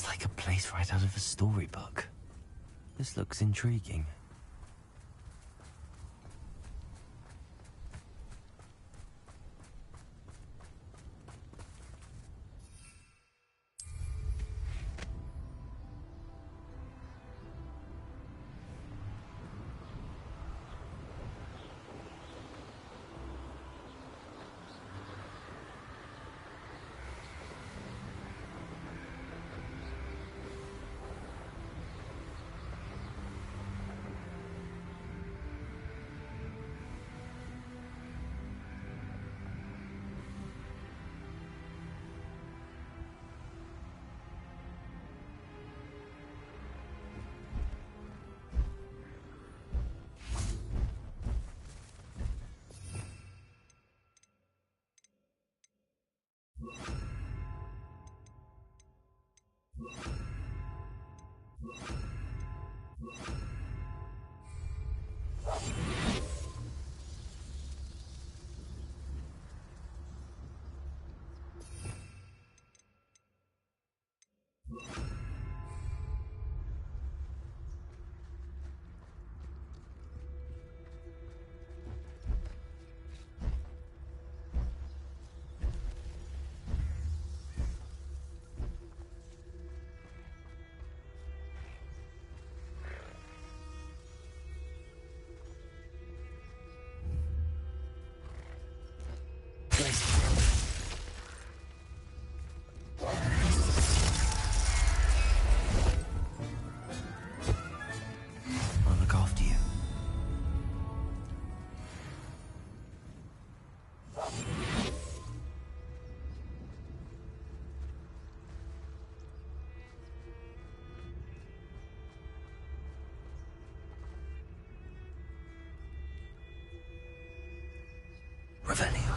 like a place right out of a storybook. This looks intriguing. I'll look after you. Revelio.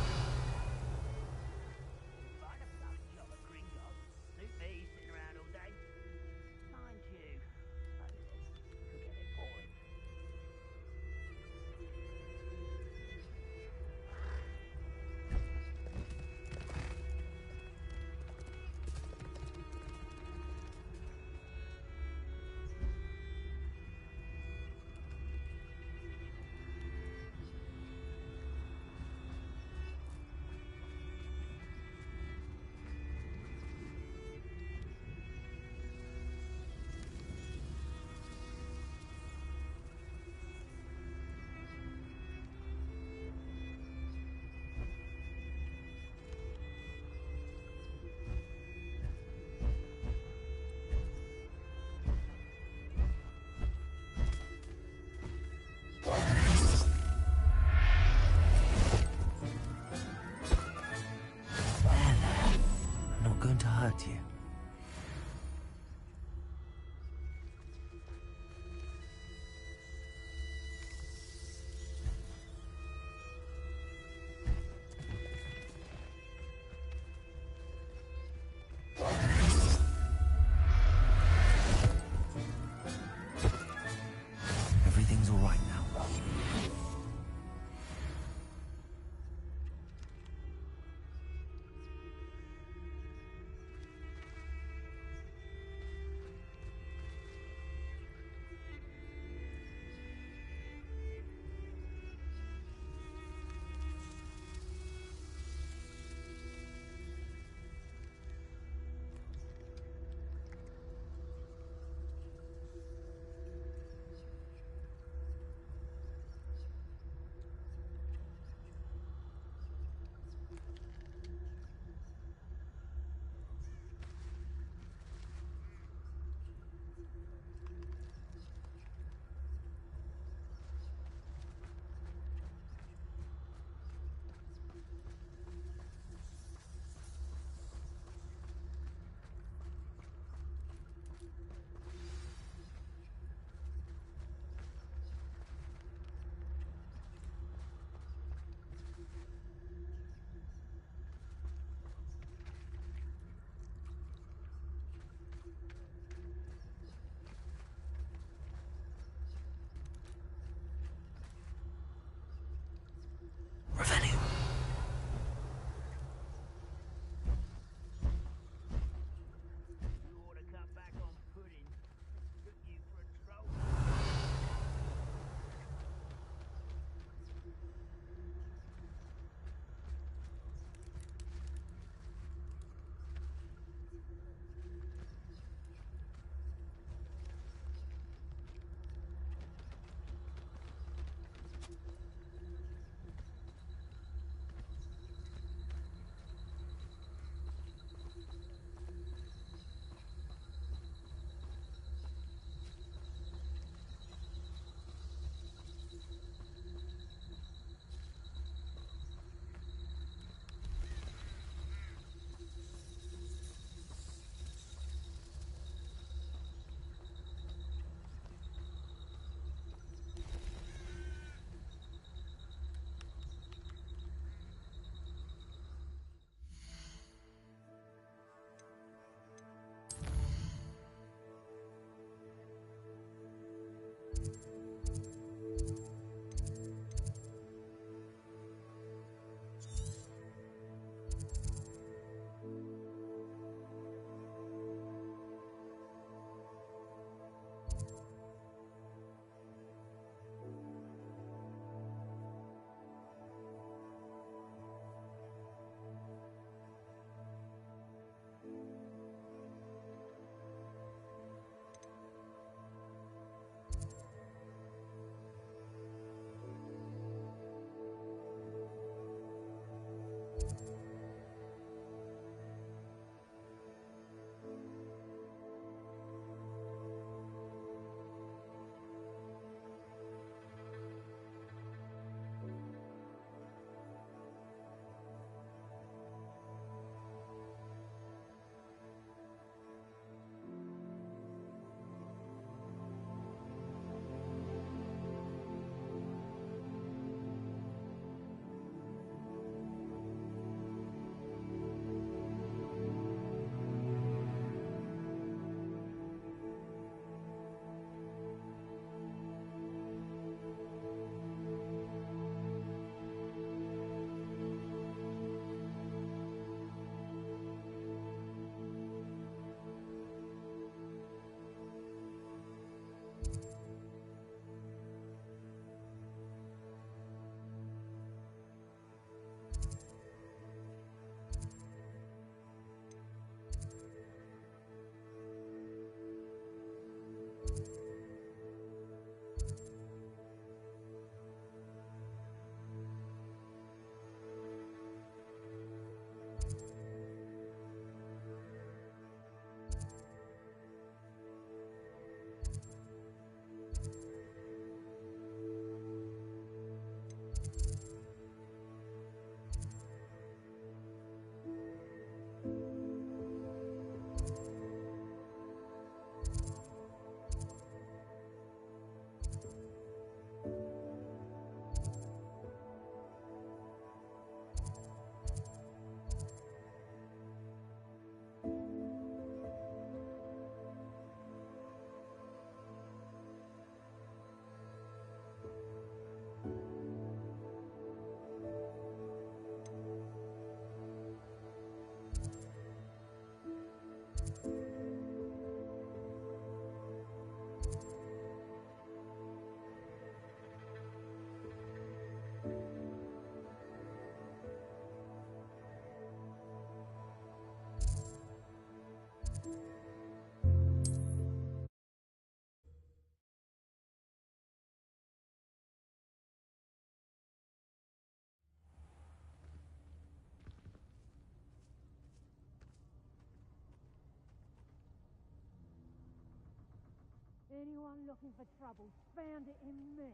Anyone looking for trouble found it in me.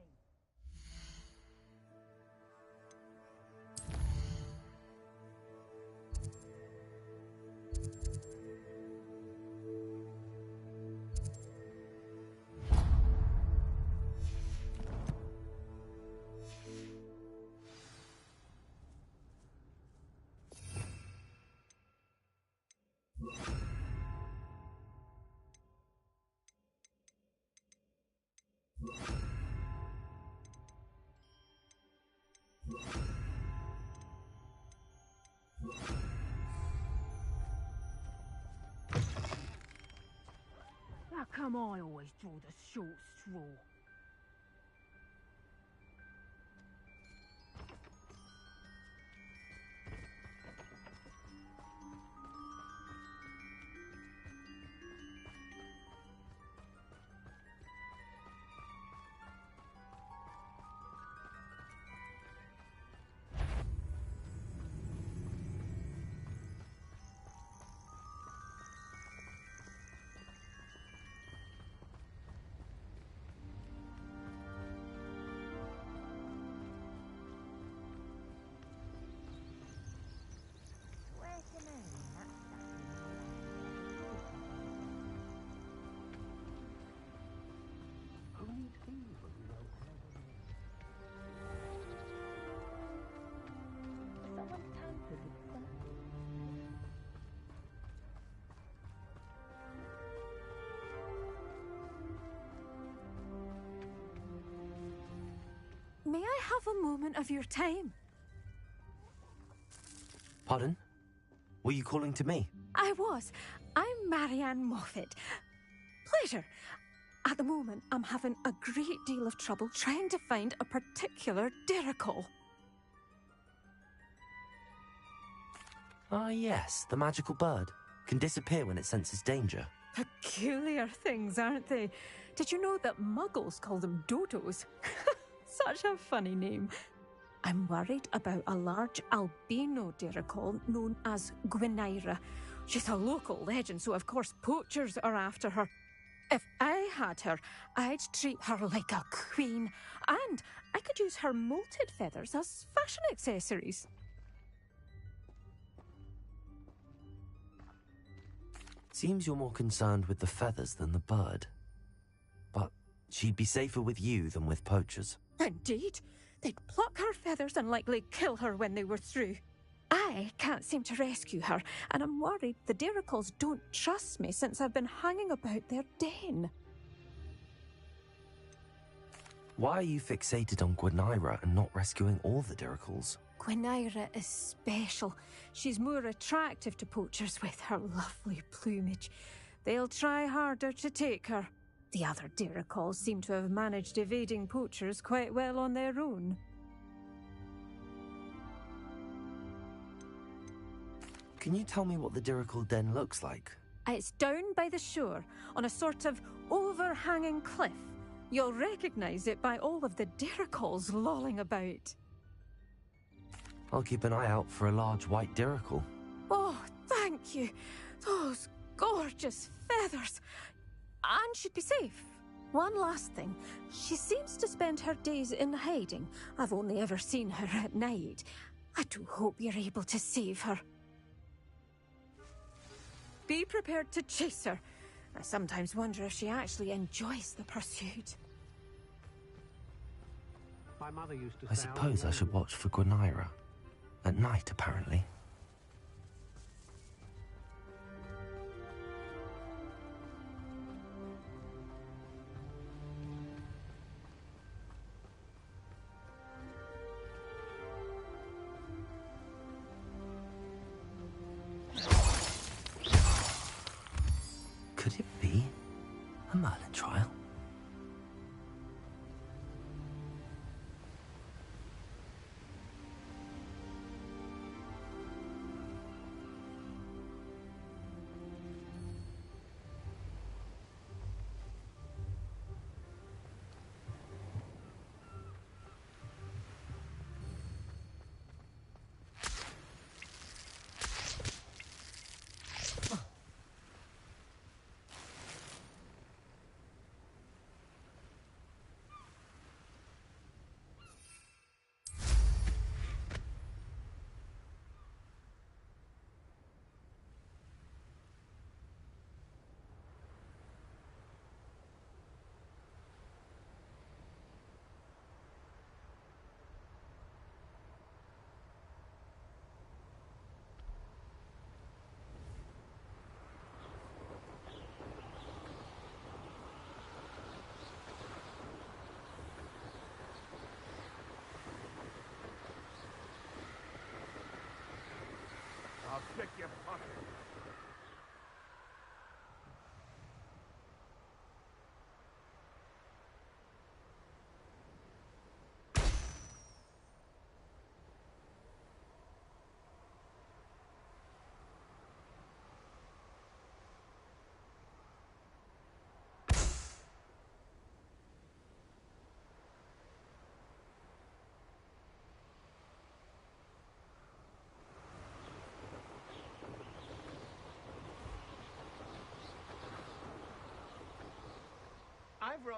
How come I always draw the short straw? May I have a moment of your time? Pardon? Were you calling to me? I was. I'm Marianne Moffat. Pleasure. At the moment, I'm having a great deal of trouble trying to find a particular derrickle. Ah, yes, the magical bird. Can disappear when it senses danger. Peculiar things, aren't they? Did you know that muggles call them dodos? Such a funny name. I'm worried about a large albino derrickle known as Gwynaira. She's a local legend, so of course poachers are after her. If I had her, I'd treat her like a queen, and I could use her molted feathers as fashion accessories. Seems you're more concerned with the feathers than the bird. But she'd be safer with you than with poachers. Indeed. They'd pluck her feathers and likely kill her when they were through. I can't seem to rescue her, and I'm worried the derricles don't trust me since I've been hanging about their den. Why are you fixated on Gwynaira and not rescuing all the derricles? Gwynaira is special. She's more attractive to poachers with her lovely plumage. They'll try harder to take her. The other derricles seem to have managed evading poachers quite well on their own. Can you tell me what the derrickle den looks like? It's down by the shore, on a sort of overhanging cliff. You'll recognise it by all of the derricles lolling about. I'll keep an eye out for a large white derrickle. Oh, thank you. Those gorgeous feathers. And she'd be safe. One last thing. She seems to spend her days in hiding. I've only ever seen her at night. I do hope you're able to save her. Be prepared to chase her. I sometimes wonder if she actually enjoys the pursuit. My mother used to I suppose I should watch for Gwynaira. At night, apparently. Could it be a Merlin trial? check your pocket.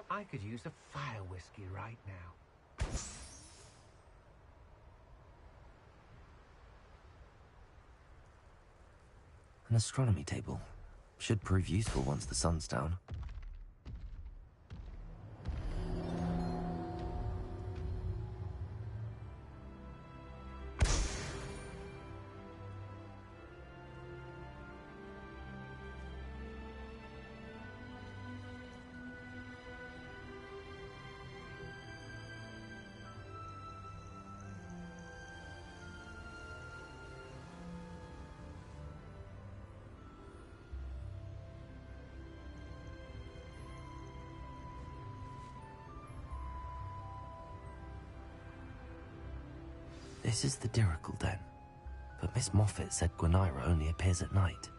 I could use a fire whiskey right now. An astronomy table. Should prove useful once the sun's down. This is the Dirical Den, but Miss Moffat said Gwenira only appears at night.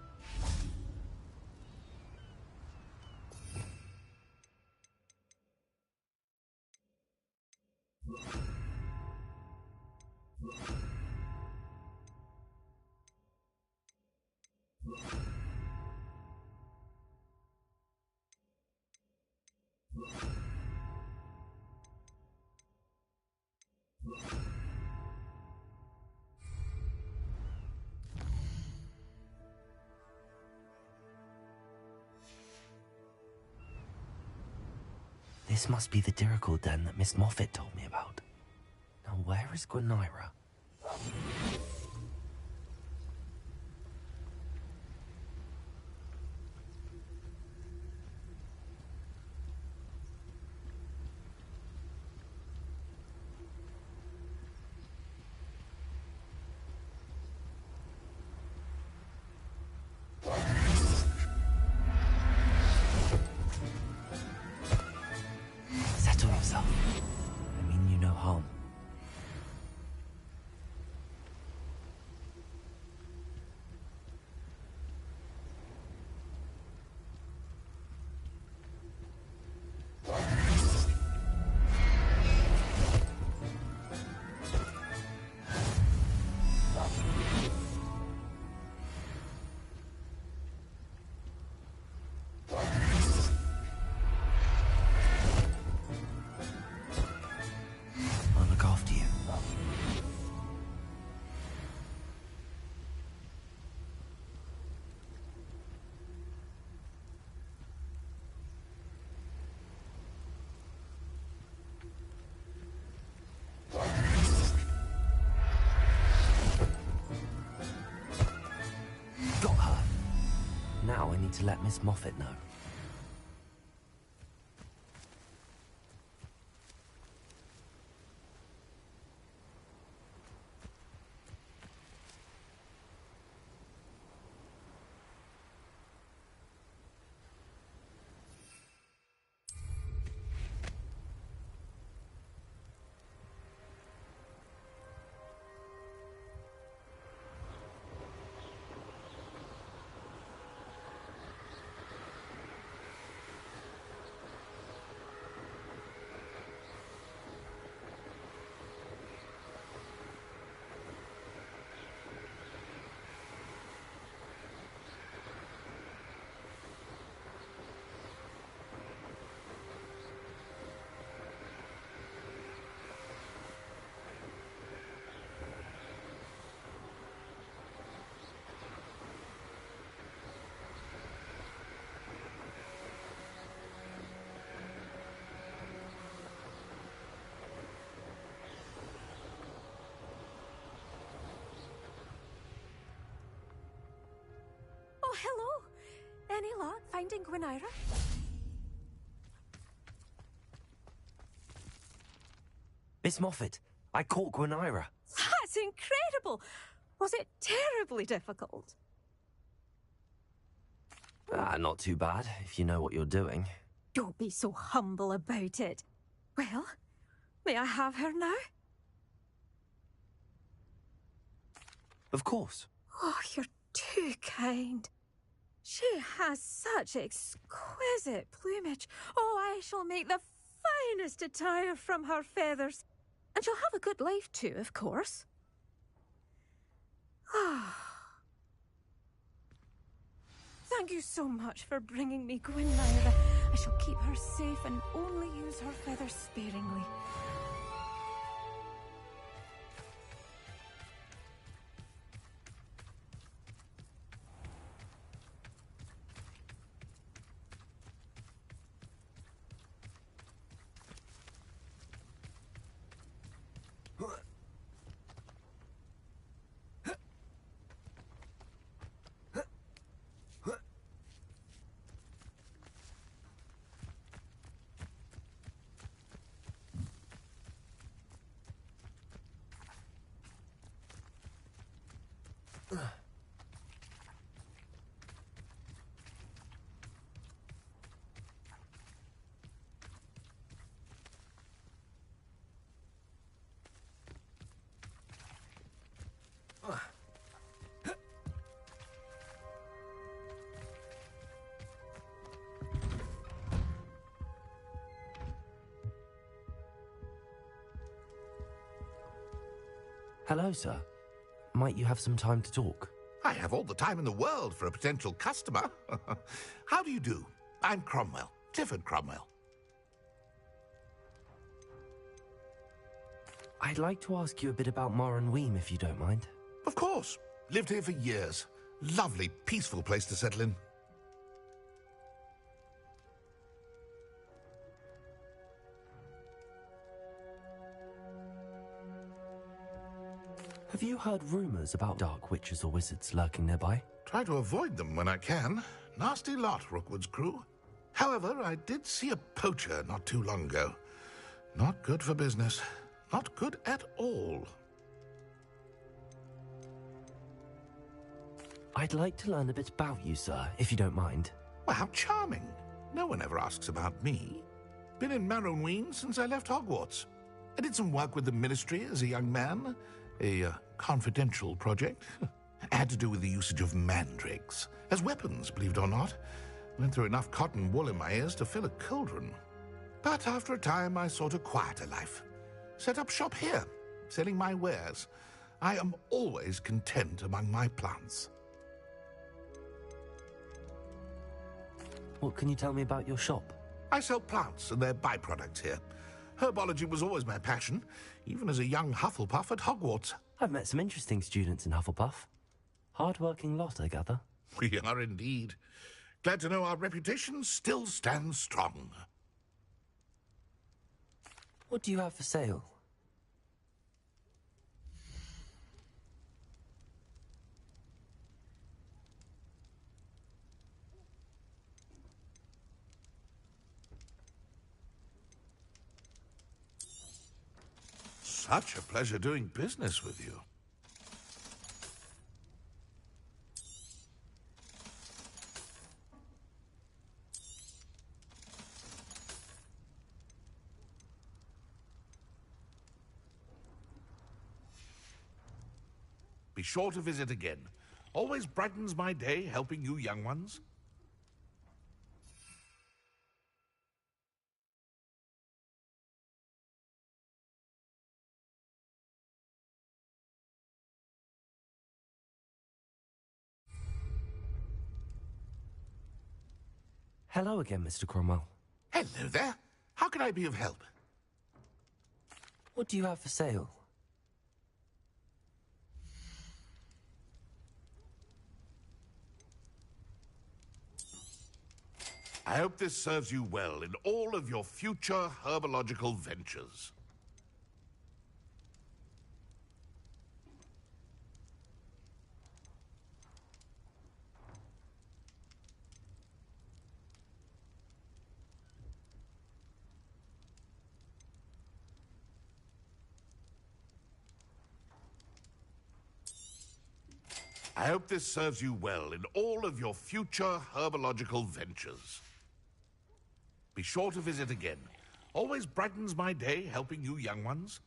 This must be the Dirical Den that Miss Moffat told me about. Now where is Gwenira? Settle yourself. I mean you no harm. I'll look after you. Got her. Now I need to let Miss Moffat know. Oh, hello. Any luck finding Gwenira? Miss Moffat, I caught Gwenira. That's incredible. Was it terribly difficult? Not too bad, if you know what you're doing. Don't be so humble about it. Well, may I have her now? Of course. Oh, you're too kind. She has such exquisite plumage. Oh, I shall make the finest attire from her feathers. And she'll have a good life too, of course. Ah. Thank you so much for bringing me Gwennaira. I shall keep her safe and only use her feathers sparingly. Hello, sir. Might you have some time to talk? I have all the time in the world for a potential customer. How do you do? I'm Cromwell, Clifford Cromwell. I'd like to ask you a bit about Weem, if you don't mind. Of course. Lived here for years. Lovely, peaceful place to settle in. Have you heard rumors about dark witches or wizards lurking nearby? Try to avoid them when I can. Nasty lot, Rookwood's crew. However, I did see a poacher not too long ago. Not good for business. Not good at all. I'd like to learn a bit about you, sir, if you don't mind. Well, how charming. No one ever asks about me. Been in Marrowween since I left Hogwarts. I did some work with the Ministry as a young man. A confidential project. Had to do with the usage of mandrakes. As weapons, believe it or not. Went through enough cotton wool in my ears to fill a cauldron. But after a time, I sought a quieter life. Set up shop here, selling my wares. I am always content among my plants. What can you tell me about your shop? I sell plants and their byproducts here. Herbology was always my passion, even as a young Hufflepuff at Hogwarts. I've met some interesting students in Hufflepuff. Hard-working lot, I gather. We are indeed. Glad to know our reputation still stands strong. What do you have for sale? Such a pleasure doing business with you. Be sure to visit again. Always brightens my day helping you young ones. Hello again, Mr. Cromwell. Hello there. How can I be of help? What do you have for sale? I hope this serves you well in all of your future herbological ventures. I hope this serves you well in all of your future herbological ventures. Be sure to visit again. Always brightens my day helping you young ones.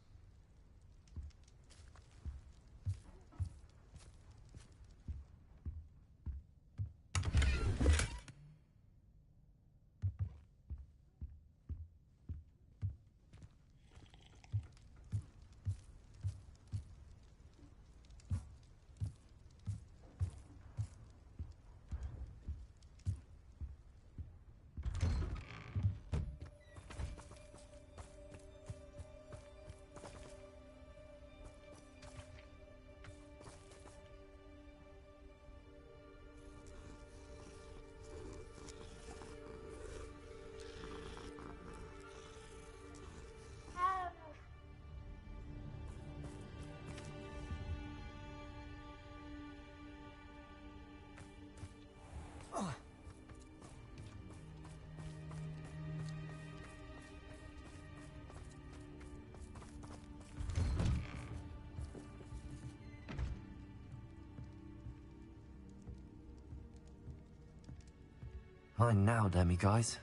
Mine now, Demi, guys.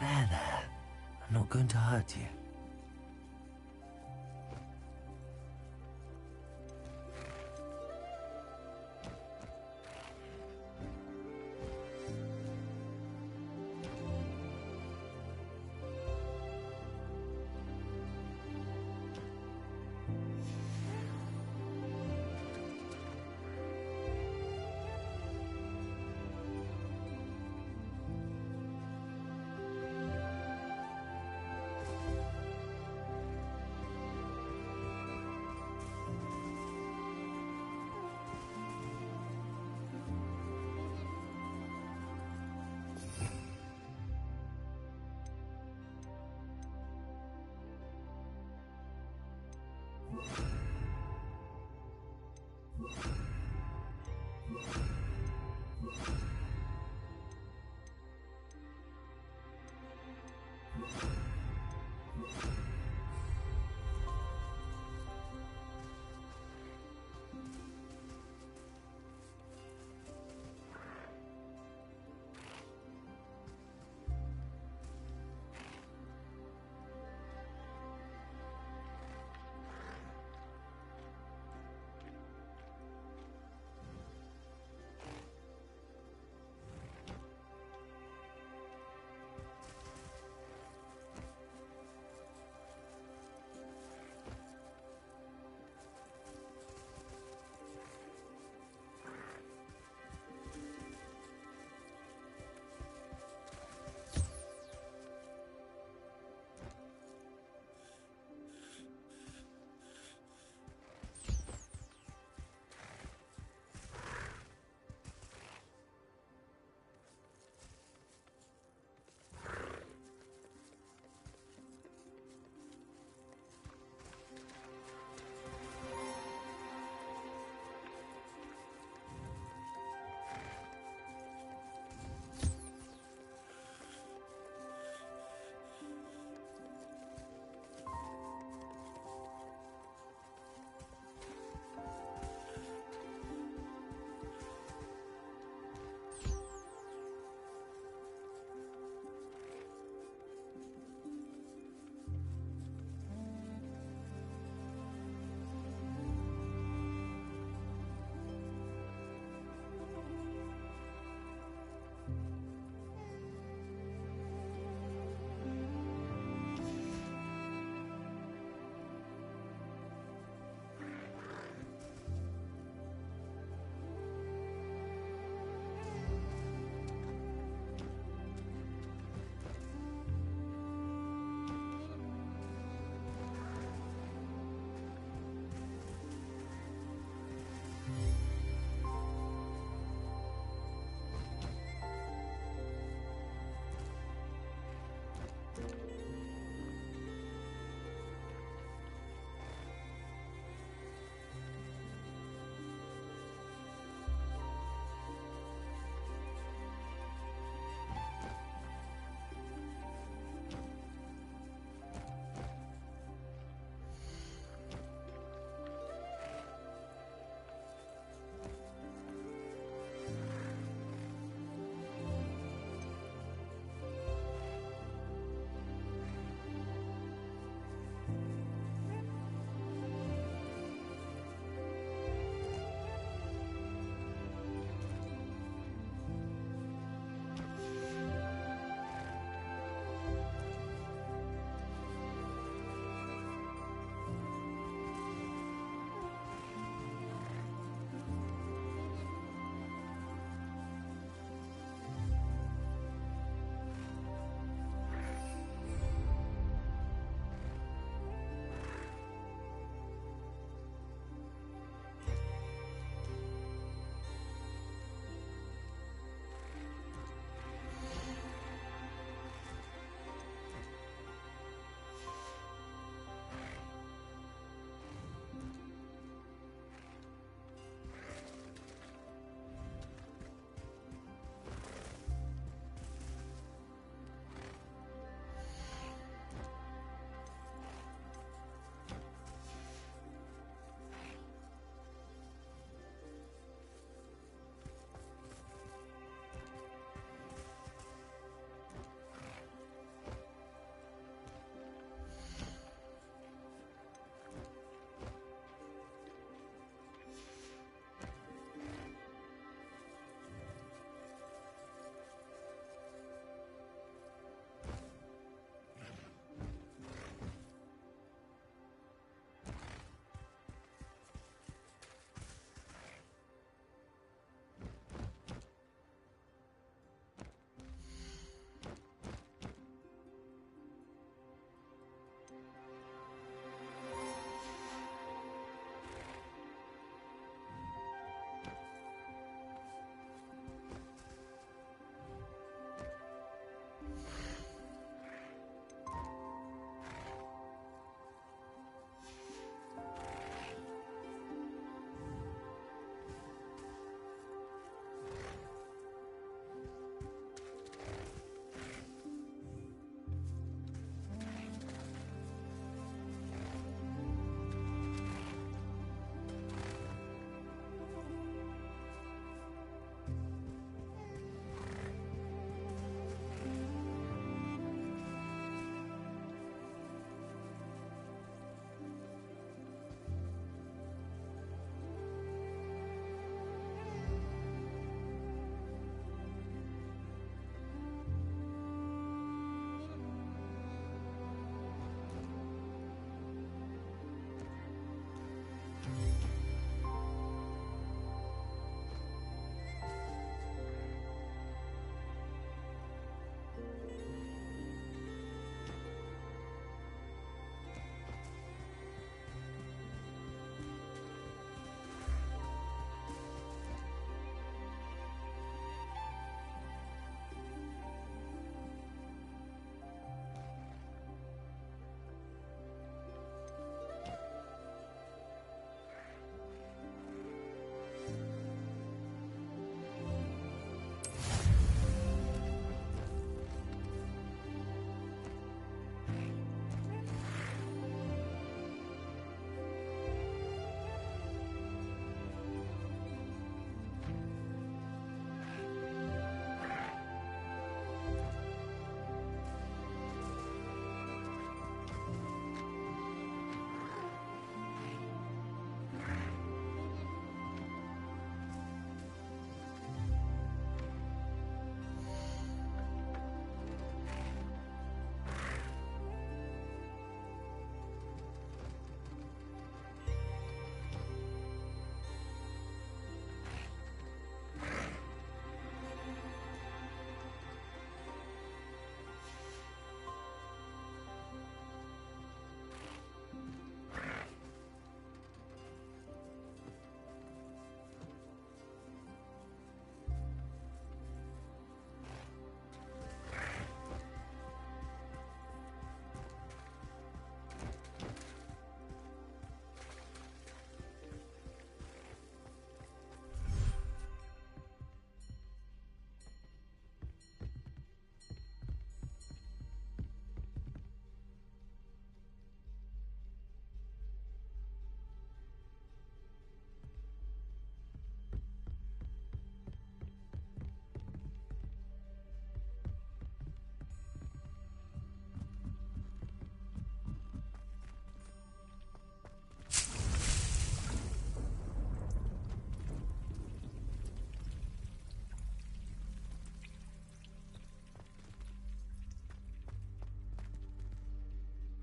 There. I'm not going to hurt you.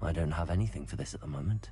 I don't have anything for this at the moment.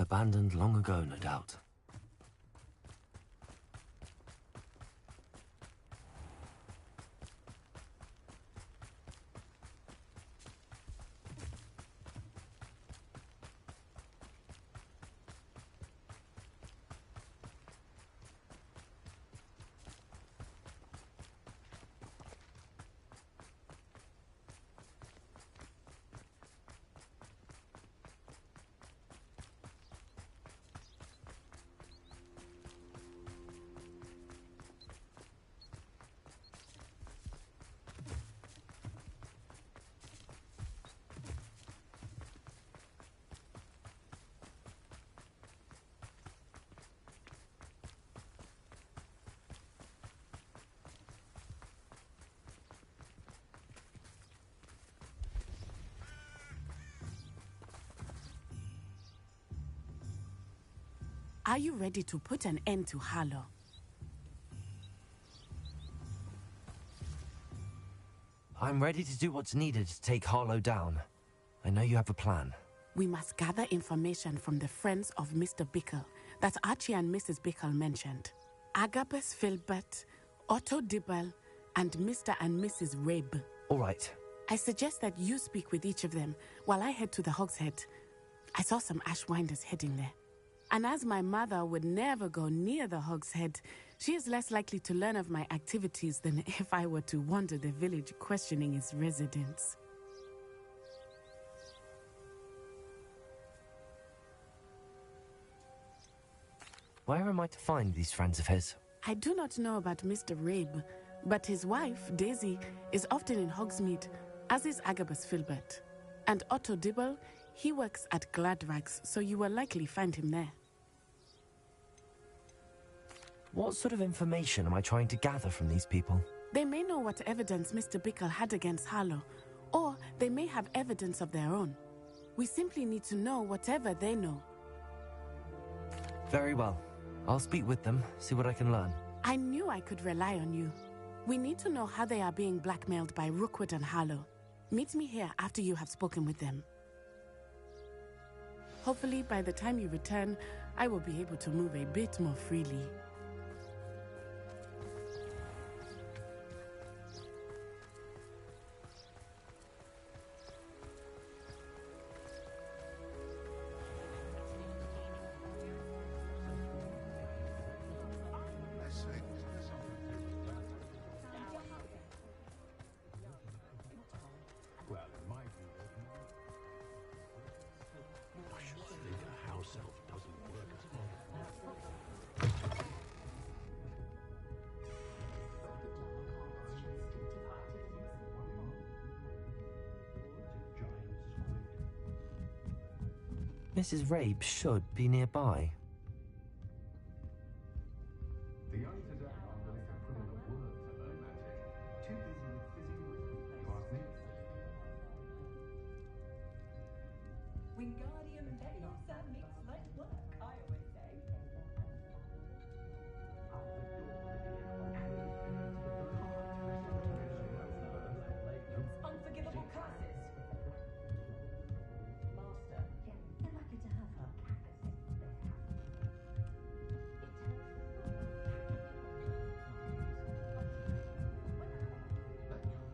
Abandoned long ago, no doubt. Are you ready to put an end to Harlow? I'm ready to do what's needed to take Harlow down. I know you have a plan. We must gather information from the friends of Mr. Bickle that Archie and Mrs. Bickle mentioned. Agabus Filbert, Otto Dibble, and Mr. and Mrs. Rabe. All right. I suggest that you speak with each of them while I head to the Hogshead. I saw some Ashwinders heading there. And as my mother would never go near the Hogshead, she is less likely to learn of my activities than if I were to wander the village questioning its residents. Where am I to find these friends of his? I do not know about Mr. Rabe, but his wife, Daisy, is often in Hogsmeade, as is Agabus Filbert. And Otto Dibble, he works at Gladrags, so you will likely find him there. What sort of information am I trying to gather from these people? They may know what evidence Mr. Bickle had against Harlow, or they may have evidence of their own. We simply need to know whatever they know. Very well. I'll speak with them, see what I can learn. I knew I could rely on you. We need to know how they are being blackmailed by Rookwood and Harlow. Meet me here after you have spoken with them. Hopefully, by the time you return, I will be able to move a bit more freely. Mrs. Rabe should be nearby.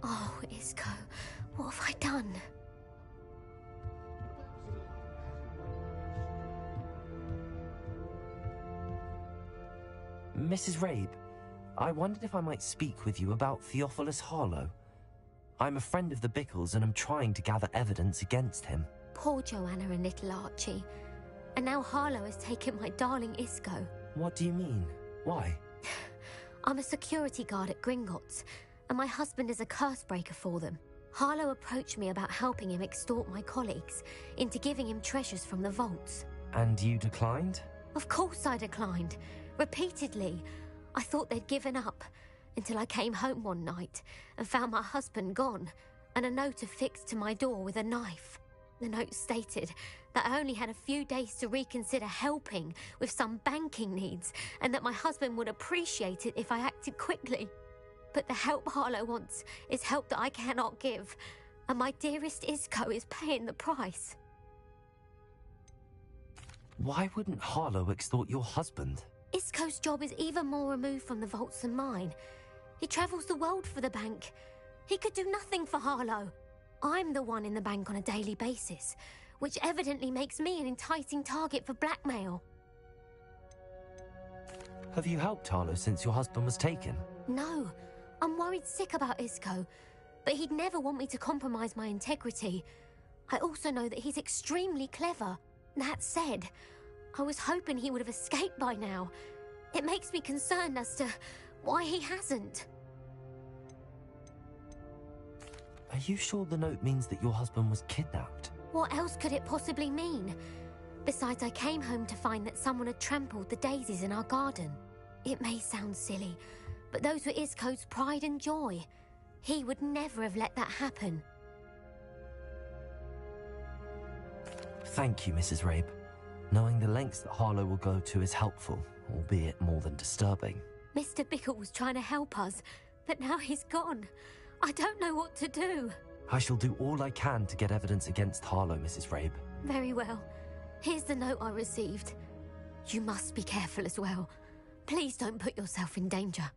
Oh, Isco, what have I done? Mrs. Rabe, I wondered if I might speak with you about Theophilus Harlow. I'm a friend of the Bickles and I'm trying to gather evidence against him. Poor Joanna and little Archie. And now Harlow has taken my darling Isco. What do you mean? Why? I'm a security guard at Gringotts, and my husband is a curse breaker for them. Harlow approached me about helping him extort my colleagues into giving him treasures from the vaults. And you declined? Of course I declined. Repeatedly. I thought they'd given up, until I came home one night and found my husband gone, and a note affixed to my door with a knife. The note stated that I only had a few days to reconsider helping with some banking needs, and that my husband would appreciate it if I acted quickly. But the help Harlow wants is help that I cannot give, and my dearest Isco is paying the price. Why wouldn't Harlow extort your husband? Isco's job is even more removed from the vaults than mine. He travels the world for the bank. He could do nothing for Harlow. I'm the one in the bank on a daily basis, which evidently makes me an enticing target for blackmail. Have you helped Harlow since your husband was taken? No. I'm worried sick about Isco, but he'd never want me to compromise my integrity. I also know that he's extremely clever. That said, I was hoping he would have escaped by now. It makes me concerned as to why he hasn't. Are you sure the note means that your husband was kidnapped? What else could it possibly mean? Besides, I came home to find that someone had trampled the daisies in our garden. It may sound silly, but those were Isco's pride and joy. He would never have let that happen. Thank you, Mrs. Rabe. Knowing the lengths that Harlow will go to is helpful, albeit more than disturbing. Mr. Bickle was trying to help us, but now he's gone. I don't know what to do. I shall do all I can to get evidence against Harlow, Mrs. Rabe. Very well. Here's the note I received. You must be careful as well. Please don't put yourself in danger.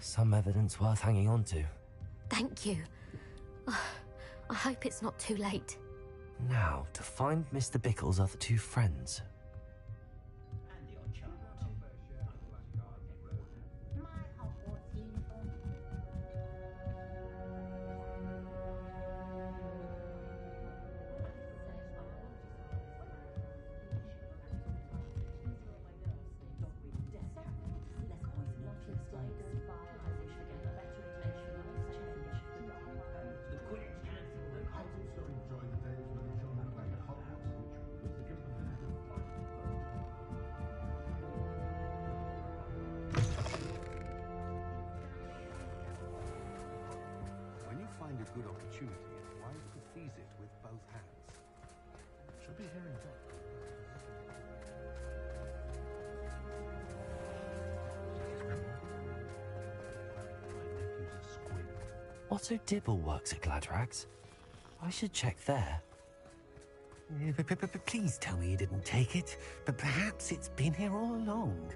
Some evidence worth hanging on to. Thank you. I hope it's not too late. Now, to find Mr. Bickle's other two friends. When you find a good opportunity, it's wise to seize it with both hands. Should be hearing back. Otto Dibble works at Gladrags. I should check there. Please tell me you didn't take it, but perhaps it's been here all along.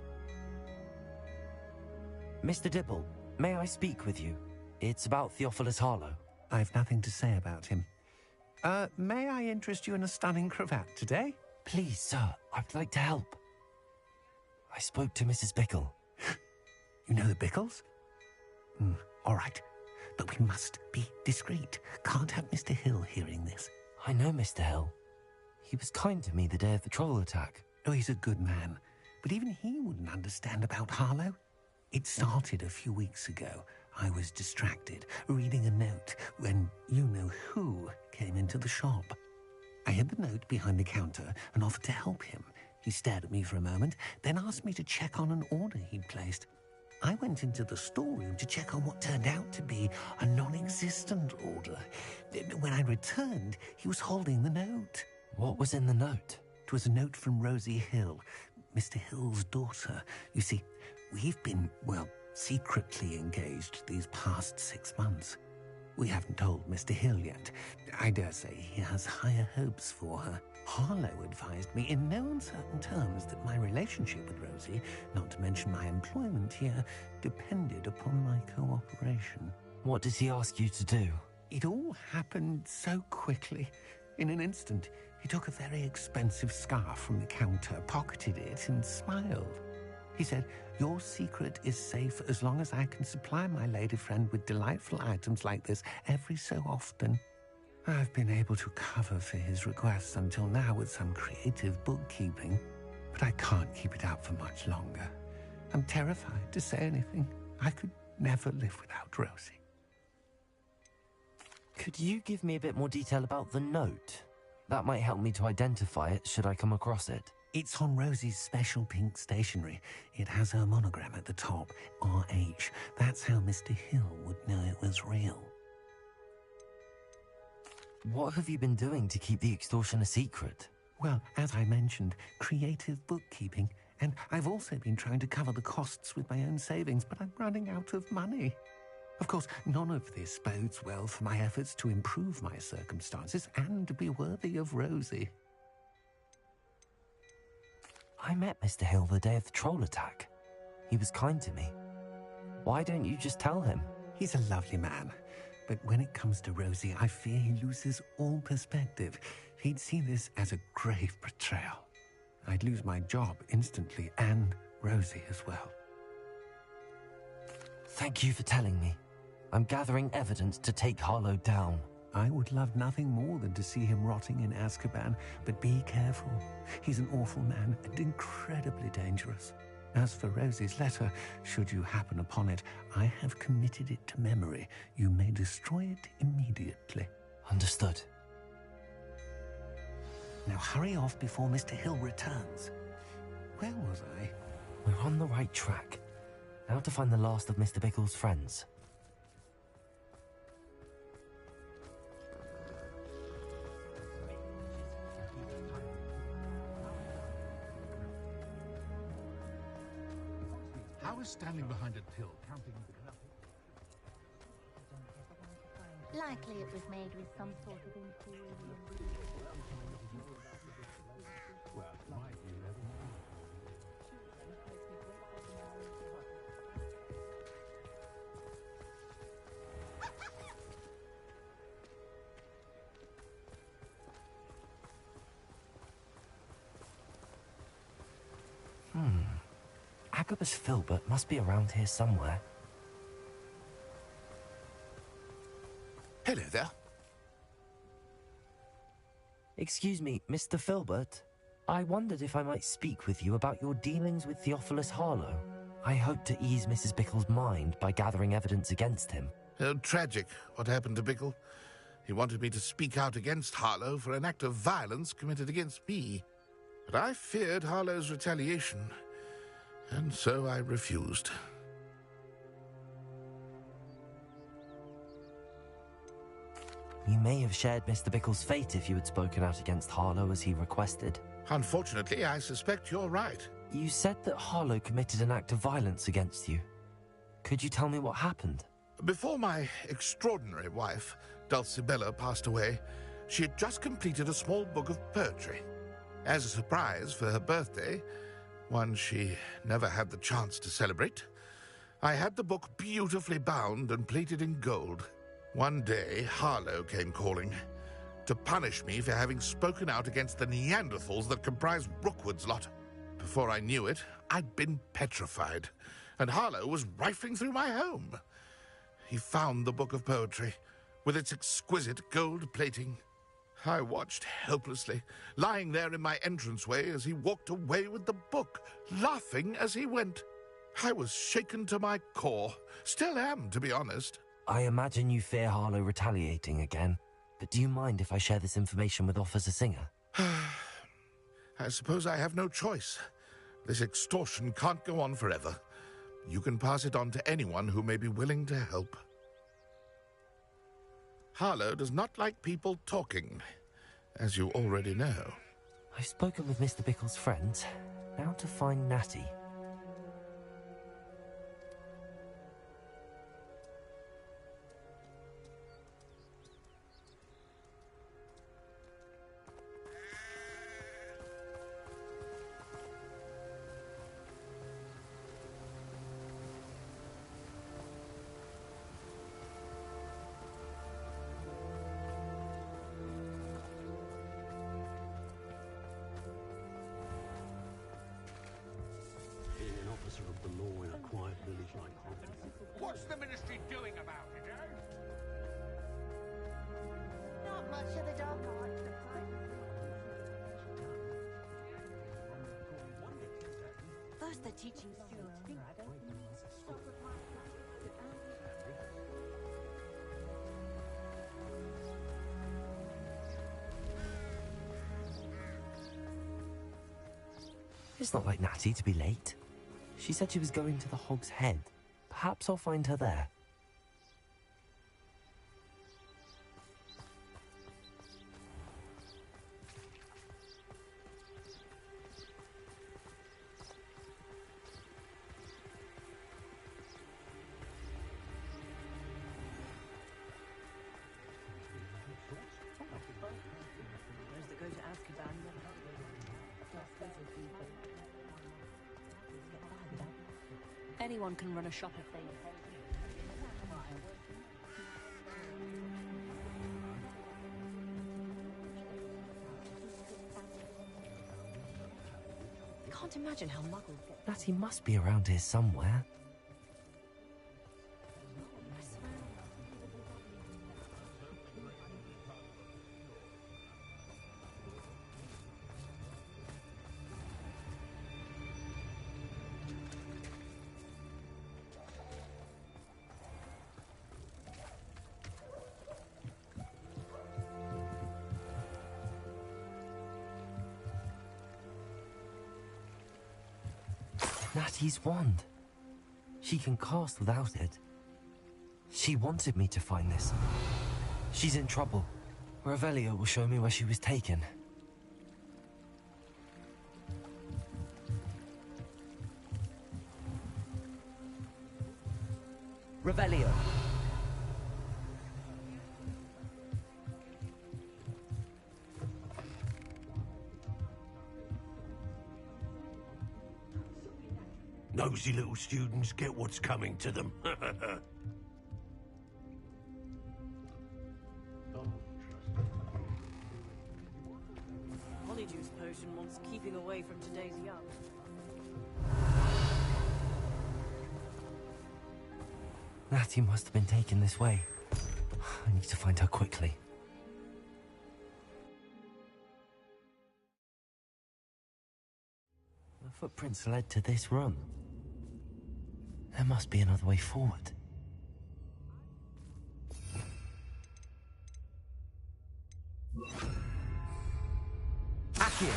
Mr. Dibble, may I speak with you? It's about Theophilus Harlow. I've nothing to say about him. May I interest you in a stunning cravat today? Please, sir, I'd like to help. I spoke to Mrs. Bickle. You know the Bickles? All right, but we must be discreet. Can't have Mr. Hill hearing this. I know Mr. Hill. He was kind to me the day of the troll attack. Oh, he's a good man, but even he wouldn't understand about Harlow. It started a few weeks ago. I was distracted, reading a note, when you-know-who came into the shop. I hid the note behind the counter and offered to help him. He stared at me for a moment, then asked me to check on an order he'd placed. I went into the storeroom to check on what turned out to be a non-existent order. When I returned, he was holding the note. What was in the note? It was a note from Rosie Hill, Mr. Hill's daughter. You see, we've been, well, secretly engaged these past 6 months. We haven't told Mr. Hill yet. I dare say he has higher hopes for her. Harlow advised me in no uncertain terms that my relationship with Rosie, not to mention my employment here, depended upon my cooperation. What did he ask you to do? It all happened so quickly. In an instant, he took a very expensive scarf from the counter, pocketed it, and smiled. He said, "Your secret is safe as long as I can supply my lady friend with delightful items like this every so often." I've been able to cover for his requests until now with some creative bookkeeping, but I can't keep it up for much longer. I'm terrified to say anything. I could never live without Rosie. Could you give me a bit more detail about the note? That might help me to identify it should I come across it. It's on Rosie's special pink stationery. It has her monogram at the top, RH. That's how Mr. Hill would know it was real. What have you been doing to keep the extortion a secret? Well, as I mentioned, creative bookkeeping. And I've also been trying to cover the costs with my own savings, but I'm running out of money. Of course, none of this bodes well for my efforts to improve my circumstances and to be worthy of Rosie. I met Mr. Hill the day of the troll attack. He was kind to me. Why don't you just tell him? He's a lovely man. But when it comes to Rosie, I fear he loses all perspective. He'd see this as a grave betrayal. I'd lose my job instantly, and Rosie as well. Thank you for telling me. I'm gathering evidence to take Harlow down. I would love nothing more than to see him rotting in Azkaban, but be careful. He's an awful man and incredibly dangerous. As for Rosie's letter, should you happen upon it, I have committed it to memory. You may destroy it immediately. Understood. Now hurry off before Mr. Hill returns. Where was I? We're on the right track. Now to find the last of Mr. Bickle's friends. How is standing behind a till counting? Likely it was made with some sort of ingredient. Agabus Filbert must be around here somewhere. Hello there. Excuse me, Mr. Filbert. I wondered if I might speak with you about your dealings with Theophilus Harlow. I hope to ease Mrs. Bickle's mind by gathering evidence against him. Tragic, what happened to Bickle. He wanted me to speak out against Harlow for an act of violence committed against me. But I feared Harlow's retaliation, and so I refused. You may have shared Mr. Bickle's fate if you had spoken out against Harlow as he requested. Unfortunately, I suspect you're right. You said that Harlow committed an act of violence against you. Could you tell me what happened? Before my extraordinary wife, Dulcibella, passed away, she had just completed a small book of poetry. As a surprise for her birthday, one she never had the chance to celebrate, I had the book beautifully bound and plated in gold. One day, Harlow came calling to punish me for having spoken out against the Neanderthals that comprised Rookwood's lot. Before I knew it, I'd been petrified, and Harlow was rifling through my home. He found the book of poetry, with its exquisite gold plating. I watched helplessly, lying there in my entranceway as he walked away with the book, laughing as he went. I was shaken to my core. Still am, to be honest. I imagine you fear Harlow retaliating again, but do you mind if I share this information with Officer Singer? I suppose I have no choice. This extortion can't go on forever. You can pass it on to anyone who may be willing to help. Harlow does not like people talking, as you already know. I've spoken with Mr. Bickle's friends. Now to find Natty. What's the ministry doing about it, eh? Not much of the dog march. First they're teaching students. It's not like Natty to be late. She said she was going to the Hog's Head. Perhaps I'll find her there. Those that go to Azkaban never have Anyone can run a shop if they Can't imagine how muggles get. Natty must be around here somewhere. Natty's wand. She can cast without it. She wanted me to find this. She's in trouble. Revelio will show me where she was taken. Revelio. Nosy little students get what's coming to them. Honeydew potion wants keeping away from today's young. Natty must have been taken this way. I need to find her quickly. The footprints led to this room. There must be another way forward. Accio!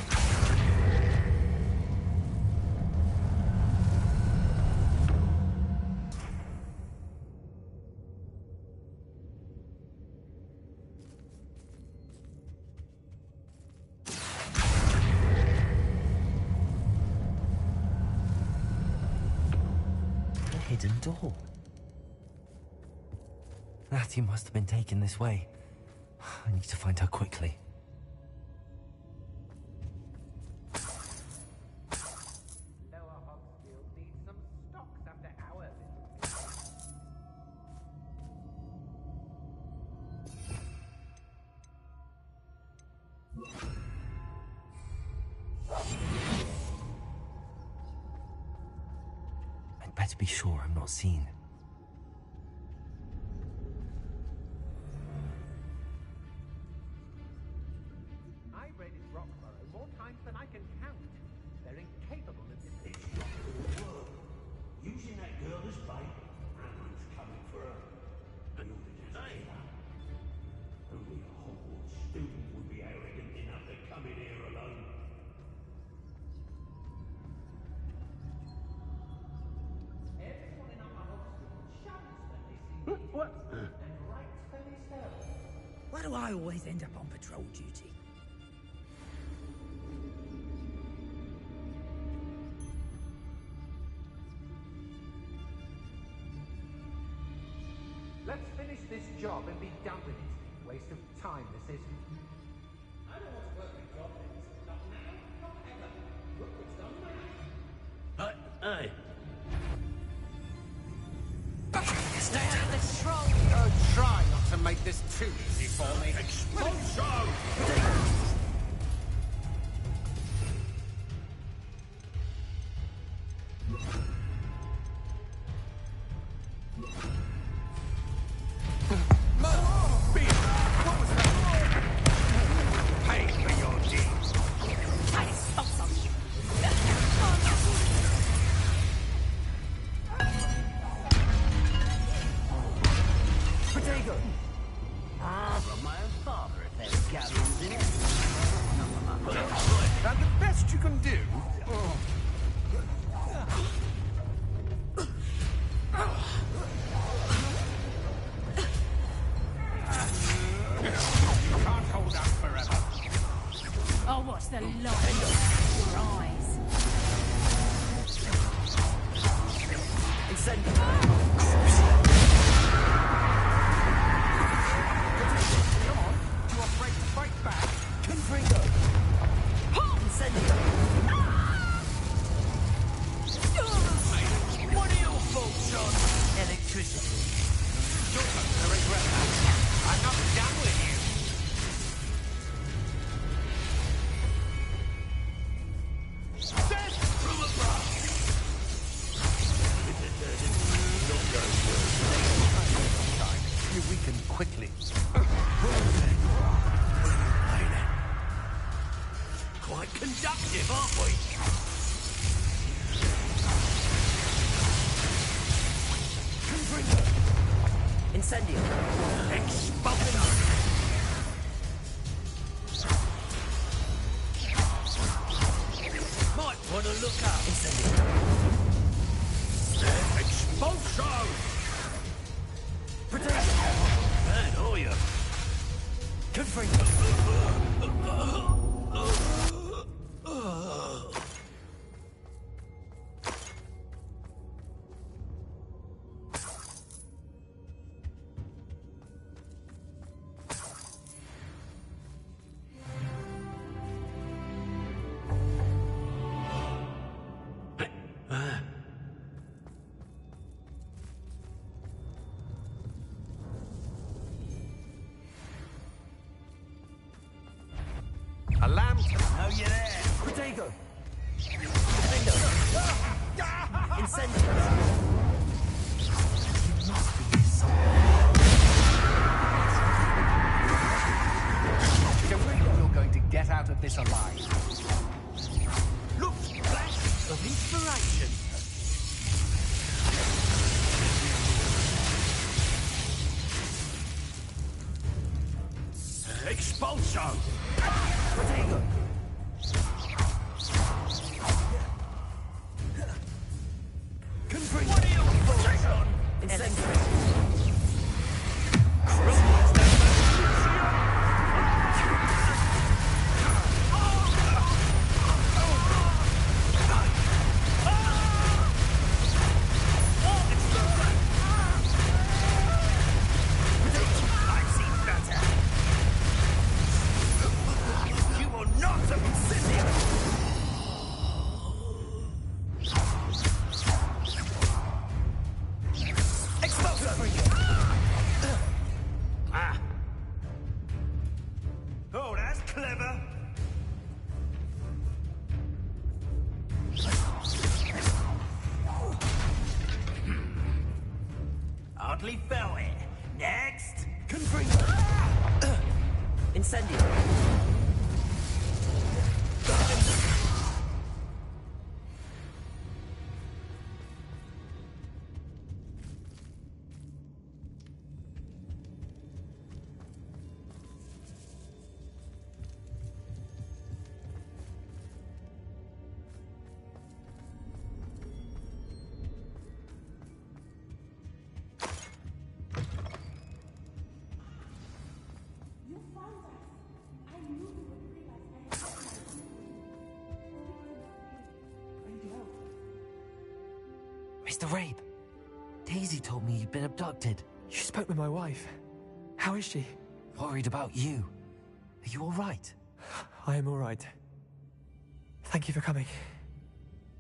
Hidden door. Natty must have been taken this way. I need to find her quickly. Lower Hogsfield needs some stocks after our I'd better be sure I'm not seen. I've raided Rockborough more times than I can count. They're incapable of decision. Using that girl as bait, Aaron's coming for her. And all it is only a Hogwarts student would be arrogant enough to come in here alone. Everyone in our Hogsfield shouts when they see me. What? And rightfully so. Why do I always end up on patrol duty? Let's finish this job and be done with it. Waste of time, this is. I don't want to work with goblins. Not now, not ever. Look what's done now. Hey. Stay out of this troll! Try not to make this too easy for me. Expulso! Pay for your deeds. From my own father, if there's gatherings in it. And the best you can do. You can't hold out forever. Oh, what's the light in your eyes? Come on, you are afraid to fight back. What are your faults on electricity? You're going to regret that. I'm not done with you. Death from above. You weaken quickly. Quite conductive, aren't we? Incendio. Expulso! Might want to look up. Expulso! Man, are you? show. Protego! What are you focused on? Incendiary! I've seen better. You will not have incendiary. Explosion for you. Ah. Oh, that's clever. Hardly felt it. Next. Incendiary! Mr. Rabe, Daisy told me you'd been abducted. You spoke with my wife. How is she? Worried about you. Are you all right? I am all right. Thank you for coming.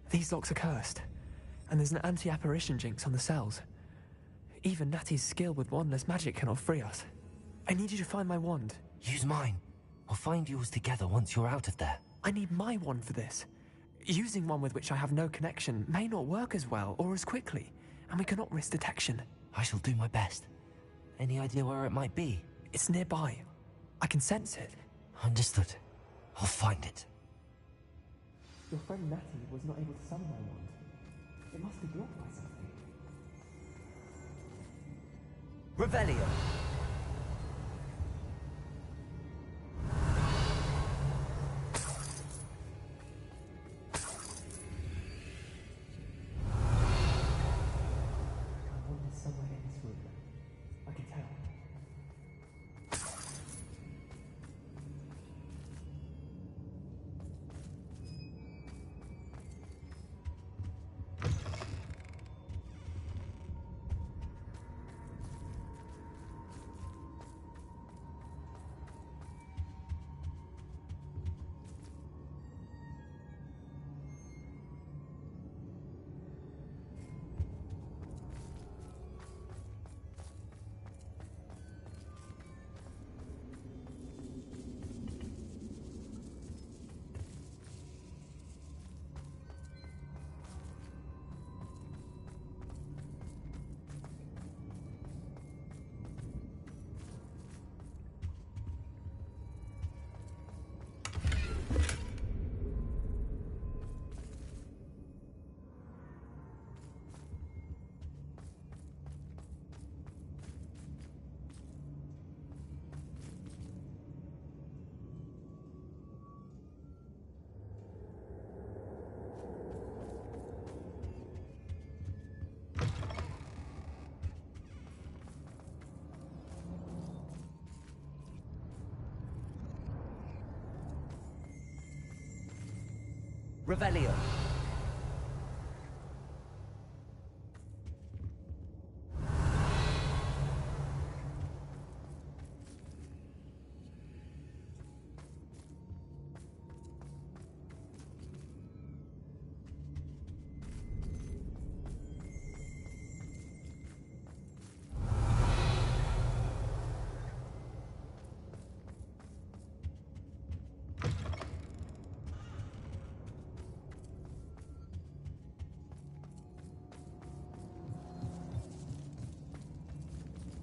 These locks are cursed, and there's an anti-apparition jinx on the cells. Even Natty's skill with wandless magic cannot free us. I need you to find my wand. Use mine. We'll find yours together once you're out of there. I need my wand for this. Using one with which I have no connection may not work as well or as quickly, and we cannot risk detection. I shall do my best. Any idea where it might be? It's nearby. I can sense it. Understood. I'll find it. Your friend Natty was not able to summon my wand. It must be blocked by something. Revelio. My wand is somewhere in this room. I can tell. Revelio.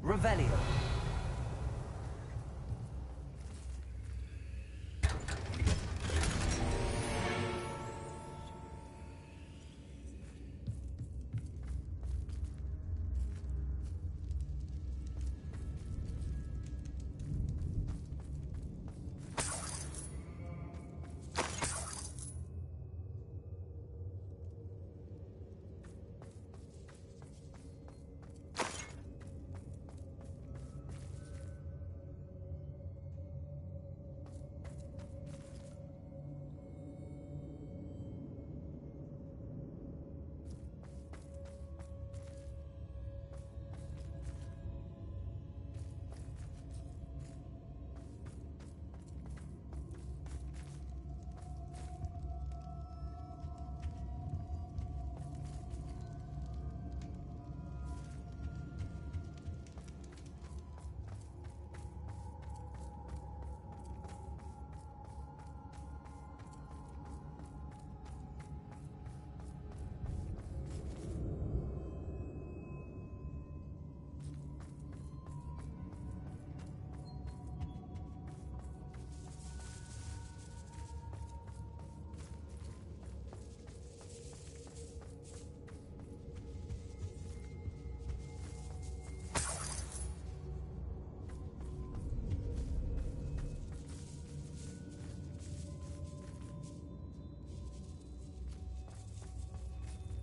Revelio.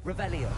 Revelio.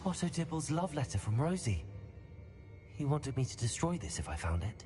Otto Dibble's love letter from Rosie. He wanted me to destroy this if I found it.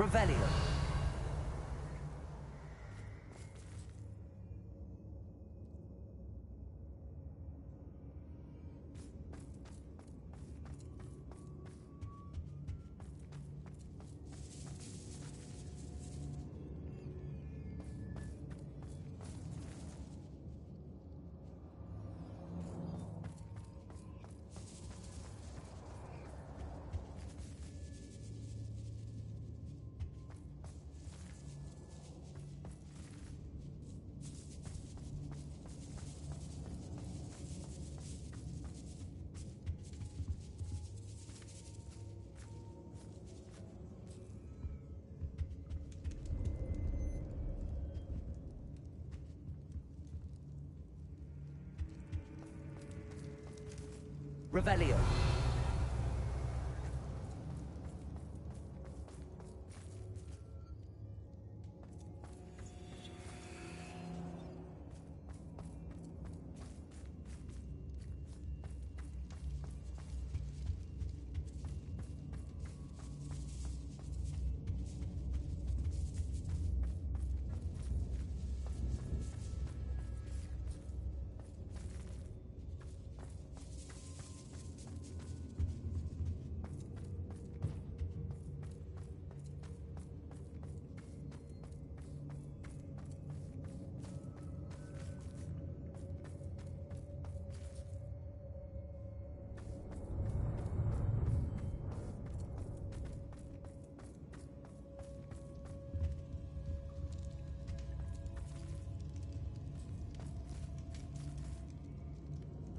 Revelio. Revelio.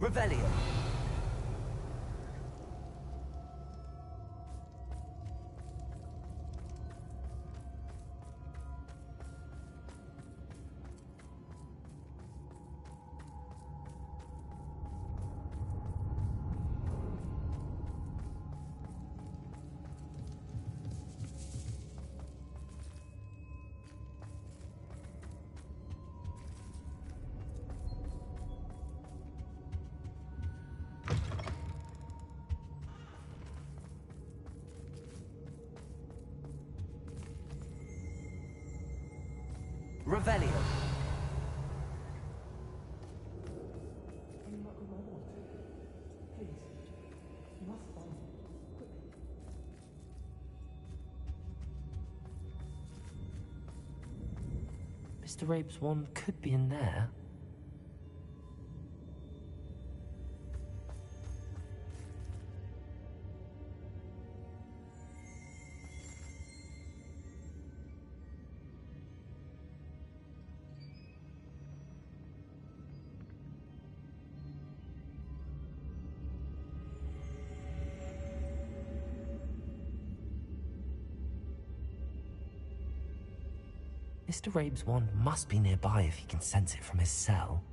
Revelio. Revelio. Mr. Rabe's wand could be in there. Mr. Rabe's wand must be nearby if he can sense it from his cell.